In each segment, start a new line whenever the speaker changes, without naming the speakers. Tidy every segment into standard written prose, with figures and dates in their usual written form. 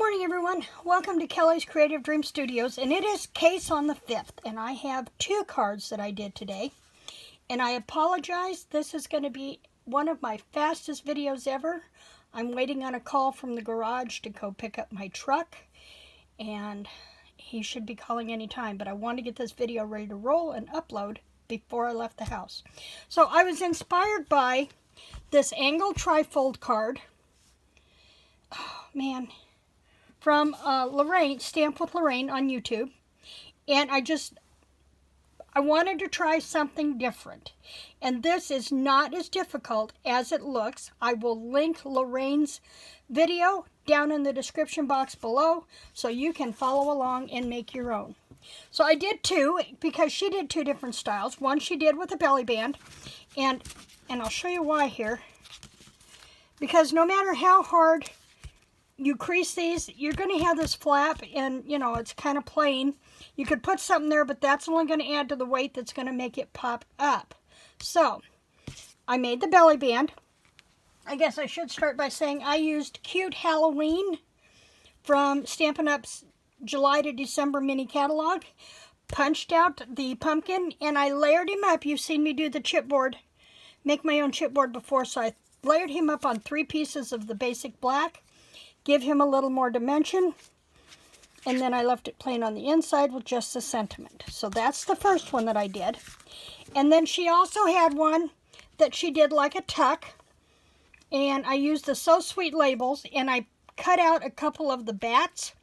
morning, everyone. Welcome to Kelly's Creative Dream Studios, and it is Case on the 5th, and I have 2 cards that I did today. And I apologize, this is going to be one of my fastest videos ever. I'm waiting on a call from the garage to go pick up my truck, and he should be calling any time, but I want to get this video ready to roll and upload before I left the house. So I was inspired by this angled trifold card. Oh, man. From Lorraine, Stamp with Lorraine on YouTube. And I wanted to try something different. And this is not as difficult as it looks. I will link Lorraine's video down in the description box below so you can follow along and make your own. So I did 2 because she did 2 different styles. One she did with a belly band. And I'll show you why here. Because no matter how hard you crease these, you're going to have this flap, and you know it's kind of plain. You could put something there, but that's only going to add to the weight that's going to make it pop up. So I made the belly band. I guess I should start by saying I used Cute Halloween from Stampin' Up's July to December mini catalog. Punched out the pumpkin and I layered him up. You've seen me do the chipboard, make my own chipboard before, so I layered him up on 3 pieces of the basic black. Give him a little more dimension, and then I left it plain on the inside with just the sentiment. So that's the first one that I did. And then she also had one that she did like a tuck, and I used the So Sweet labels, and I cut out a couple of the bats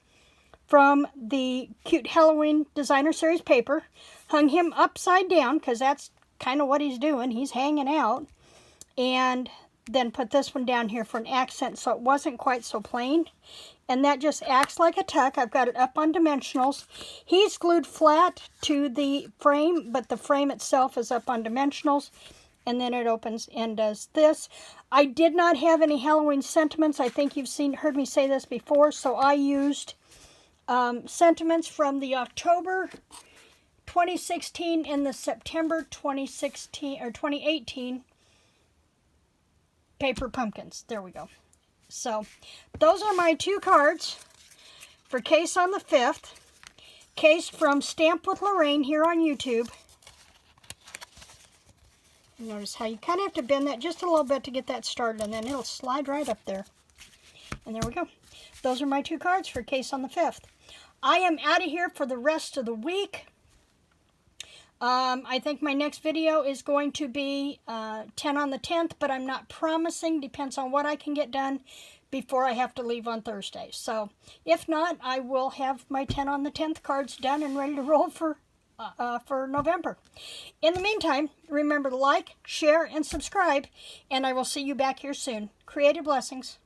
from the Cute Halloween Designer Series paper, hung him upside down, because that's kind of what he's doing. He's hanging out, and then put this one down here for an accent so it wasn't quite so plain. And that just acts like a tuck. I've got it up on dimensionals. He's glued flat to the frame, but the frame itself is up on dimensionals. And then it opens and does this. I did not have any Halloween sentiments. I think you've heard me say this before. So I used sentiments from the October 2016 and the September 2018 paper pumpkins. There we go. So those are my 2 cards for Case on the 5th. Case from Stamp with Lorraine here on YouTube. Notice how you kind of have to bend that just a little bit to get that started, and then it'll slide right up there. And there we go. Those are my 2 cards for Case on the 5th. I am out of here for the rest of the week. I think my next video is going to be 10 on the 10th, but I'm not promising. Depends on what I can get done before I have to leave on Thursday. So if not, I will have my 10 on the 10th cards done and ready to roll for November. In the meantime, remember to like, share, and subscribe, and I will see you back here soon. Creative blessings.